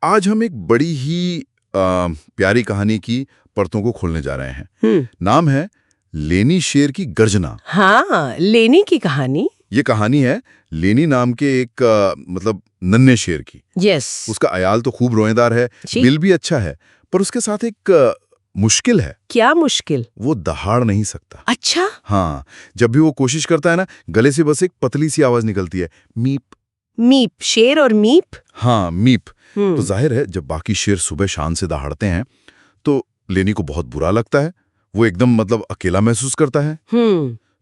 आज हम एक बड़ी ही प्यारी कहानी की परतों को खोलने जा रहे हैं। नाम है लेनी शेर की गर्जना। हाँ, लेनी की कहानी। ये कहानी है लेनी नाम के एक मतलब नन्हे शेर की। यस। उसका अयाल तो खूब रोएदार है, जी। बिल भी अच्छा है, पर उसके साथ एक मुश्किल है। क्या मुश्किल? वो दहाड़ नहीं सकता। अच्छा। हाँ, जब भी वो कोशिश करता है ना, गले से बस एक पतली सी आवाज निकलती है, मीप। मीप, शेर और मीप। हाँ, मीप। तो जाहिर है जब बाकी शेर सुबह शान से दहाड़ते हैं तो लेनी को बहुत बुरा लगता है। वो एकदम मतलब अकेला महसूस करता है।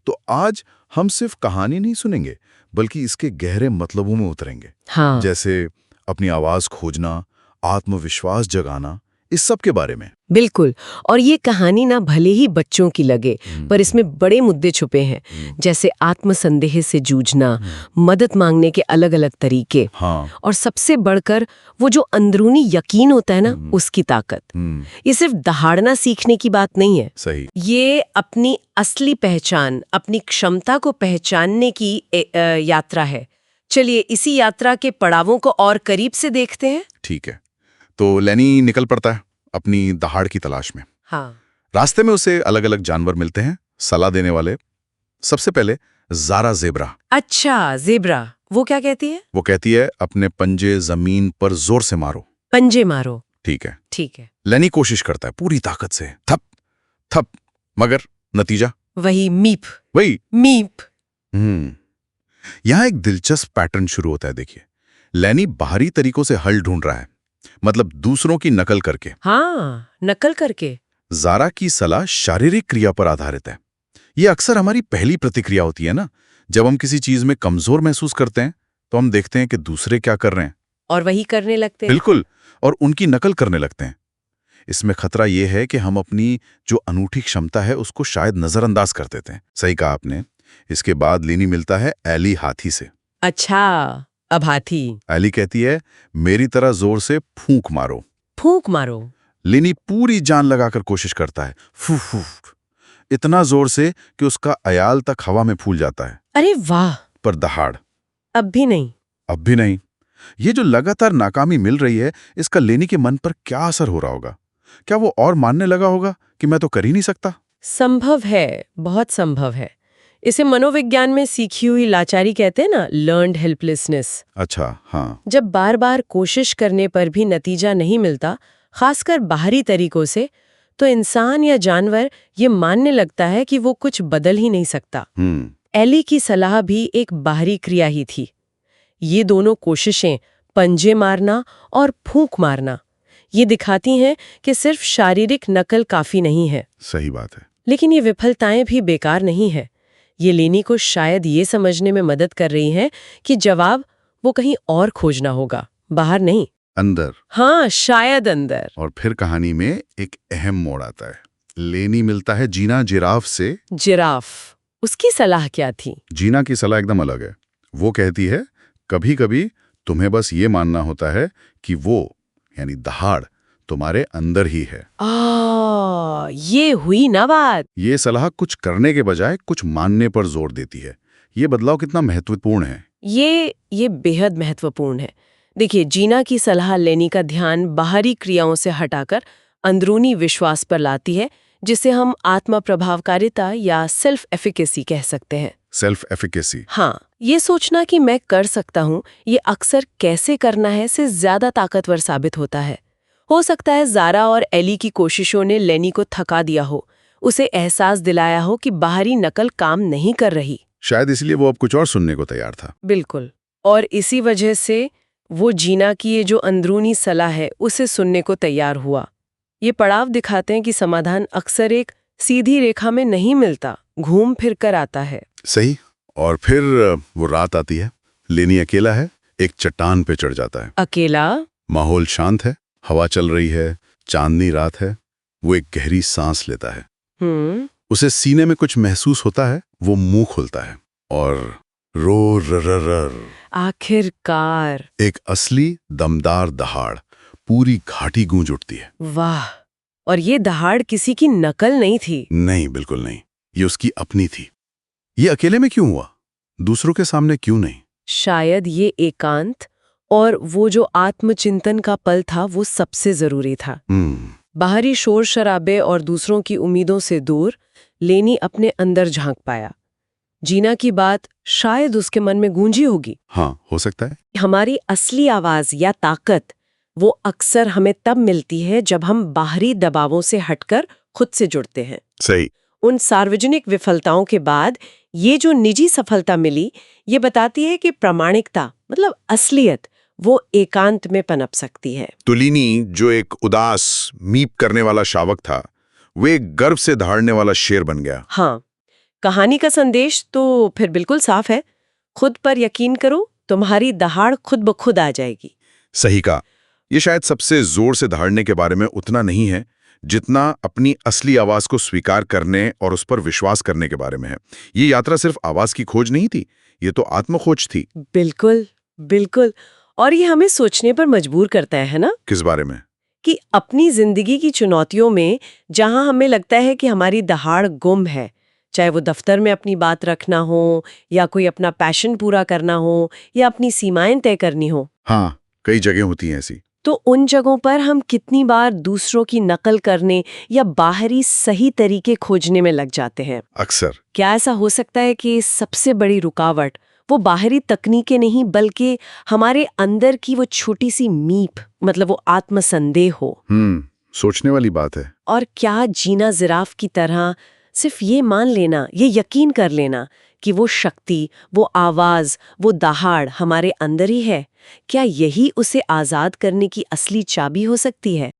तो आज हम सिर्फ कहानी नहीं सुनेंगे, बल्कि इसके गहरे मतलबों में उतरेंगे। हाँ। जैसे अपनी आवाज खोजना, आत्मविश्वास जगाना, इस सब के बारे में। बिल्कुल। और ये कहानी ना भले ही बच्चों की लगे, पर इसमें बड़े मुद्दे छुपे हैं, जैसे आत्मसंदेह से जूझना, मदद मांगने के अलग अलग तरीके, हाँ। और सबसे बढ़कर वो जो अंदरूनी यकीन होता है ना, उसकी ताकत। ये सिर्फ दहाड़ना सीखने की बात नहीं है। सही। ये अपनी असली पहचान, अपनी क्षमता को पहचानने की यात्रा है। चलिए इसी यात्रा के पड़ावों को और करीब से देखते हैं। ठीक है। तो लेनी निकल पड़ता है अपनी दहाड़ की तलाश में। हाँ। रास्ते में उसे अलग अलग जानवर मिलते हैं सलाह देने वाले। सबसे पहले ज़ारा ज़ेब्रा। अच्छा, ज़ेब्रा। वो क्या कहती है? वो कहती है अपने पंजे जमीन पर जोर से मारो। पंजे मारो। ठीक है। ठीक है। लेनी कोशिश करता है पूरी ताकत से, थप थप, मगर नतीजा वही मीप। वही मीप। यहाँ एक दिलचस्प पैटर्न शुरू होता है। देखिए, लेनी बाहरी तरीकों से हल ढूंढ रहा है, मतलब दूसरों की नकल करके। हाँ, नकल करके। ज़ारा की सलाह शारीरिक क्रिया पर आधारित है। ये अक्सर हमारी पहली प्रतिक्रिया होती है ना। जब हम किसी चीज में कमजोर महसूस करते हैं तो हम देखते हैं कि दूसरे क्या कर रहे हैं और वही करने लगते हैं। बिल्कुल, और उनकी नकल करने लगते हैं। इसमें खतरा यह है कि हम अपनी जो अनूठी क्षमता है उसको शायद नजरअंदाज कर देते हैं। सही कहा आपने। इसके बाद लेनी मिलता है एली हाथी से। अच्छा, अब हाथी। एली कहती है मेरी तरह जोर से फूंक मारो। फूंक मारो। लेनी पूरी जान लगाकर कोशिश करता है, फूफ फूफ, इतना जोर से कि उसका अयाल तक हवा में फूल जाता है। अरे वाह। पर दहाड़ अब भी नहीं। अब भी नहीं। ये जो लगातार नाकामी मिल रही है, इसका लेनी के मन पर क्या असर हो रहा होगा? क्या वो और मानने लगा होगा कि मैं तो कर ही नहीं सकता? संभव है, बहुत संभव है। इसे मनोविज्ञान में सीखी हुई लाचारी कहते हैं ना, लर्न्ड हेल्पलेसनेस। अच्छा, हाँ। जब बार बार कोशिश करने पर भी नतीजा नहीं मिलता, खासकर बाहरी तरीकों से, तो इंसान या जानवर ये मानने लगता है कि वो कुछ बदल ही नहीं सकता। एली की सलाह भी एक बाहरी क्रिया ही थी। ये दोनों कोशिशें, पंजे मारना और फूंक मारना, ये दिखाती हैं कि सिर्फ शारीरिक नकल काफी नहीं है। सही बात है। लेकिन ये विफलताएं भी बेकार नहीं है। ये लेनी को शायद ये समझने में मदद कर रही हैं कि जवाब वो कहीं और खोजना होगा, बाहर नहीं, अंदर। हाँ, शायद अंदर। और फिर कहानी में एक अहम मोड़ आता है। लेनी मिलता है जीना जिराफ से। जिराफ, उसकी सलाह क्या थी? जीना की सलाह एकदम अलग है। वो कहती है कभी कभी तुम्हें बस ये मानना होता है कि वो यानी दहाड़ तुम्हारे अंदर ही है। ये हुई ना बात। ये सलाह कुछ करने के बजाय कुछ मानने पर जोर देती है। ये बदलाव कितना महत्वपूर्ण है? ये बेहद महत्वपूर्ण है। देखिए, जीना की सलाह लेनी का ध्यान बाहरी क्रियाओं से हटाकर अंदरूनी विश्वास पर लाती है, जिसे हम आत्म प्रभावकारिता या सेल्फ एफिकेसी कह सकते हैं। Self efficacy. हाँ, ये सोचना कि मैं कर सकता हूँ, ये अक्सर कैसे करना है से ज्यादा ताकतवर साबित होता है। हो सकता है ज़ारा और एली की कोशिशों ने लेनी को थका दिया हो, उसे एहसास दिलाया हो कि बाहरी नकल काम नहीं कर रही। शायद इसलिए वो अब कुछ और सुनने को तैयार था। बिल्कुल। और इसी वजह से वो जीना की ये जो अंदरूनी सलाह है उसे सुनने को तैयार हुआ। ये पड़ाव दिखाते हैं कि समाधान अक्सर एक सीधी रेखा में नहीं मिलता, घूम फिर कर आता है। सही। और फिर वो रात आती है। लेनी अकेला है, एक चट्टान पे चढ़ जाता है। अकेला। माहौल शांत है, हवा चल रही है, चांदनी रात है। वो एक गहरी सांस लेता है। उसे सीने में कुछ महसूस होता है। वो मुंह खोलता है और रो रर। आखिरकार एक असली दमदार दहाड़, पूरी घाटी गूंज उठती है। वाह। और ये दहाड़ किसी की नकल नहीं थी। नहीं, बिल्कुल नहीं। ये उसकी अपनी थी। ये अकेले में क्यों हुआ? दूसरों के सामने क्यों नहीं? शायद ये एकांत और वो जो आत्मचिंतन का पल था वो सबसे जरूरी था। बाहरी शोर शराबे और दूसरों की उम्मीदों से दूर लेनी अपने अंदर झांक पाया। जीना की बात शायद उसके मन में गूंजी होगी। हाँ, हो सकता है। हमारी असली आवाज या ताकत वो अक्सर हमें तब मिलती है जब हम बाहरी दबावों से हटकर खुद से जुड़ते हैं। सही। उन सार्वजनिक विफलताओं के बाद ये जो निजी सफलता मिली, ये बताती है कि प्रामाणिकता मतलब असलियत वो एकांत में पनप सकती है। तुलिनी, जो एक उदास मीप करने वाला शावक था, वो एक गर्व से दहाड़ने वाला शेर बन गया। हाँ, कहानी का संदेश तो फिर बिल्कुल साफ है। खुद पर यकीन करो, तुम्हारी दहाड़ खुद ब खुद आ जाएगी। सही कहा। ये शायद सबसे जोर से दहाड़ने के बारे में उतना नहीं है जितना अपनी असली आवाज को स्वीकार करने और उस पर विश्वास करने के बारे में है। ये यात्रा सिर्फ आवाज की खोज नहीं थी, ये तो आत्मखोज थी। बिल्कुल, बिल्कुल। और ये हमें सोचने पर मजबूर करता है ना? किस बारे में? कि अपनी जिंदगी की चुनौतियों में जहां हमें लगता है कि हमारी दहाड़ गुम है, चाहे वो दफ्तर में अपनी बात रखना हो या कोई अपना पैशन पूरा करना हो या अपनी सीमाएं तय करनी हो। हाँ, कई जगह होती हैं ऐसी। तो उन जगहों पर हम कितनी बार दूसरों की नकल करने या बाहरी सही तरीके खोजने में लग जाते हैं। अक्सर। क्या ऐसा हो सकता है कि सबसे बड़ी रुकावट वो बाहरी तकनीकें नहीं बल्कि हमारे अंदर की वो छोटी सी मीप, मतलब वो आत्मसंदेह हो? सोचने वाली बात है। और क्या जीना जिराफ की तरह सिर्फ ये मान लेना, ये यकीन कर लेना कि वो शक्ति, वो आवाज, वो दहाड़ हमारे अंदर ही है, क्या यही उसे आजाद करने की असली चाबी हो सकती है?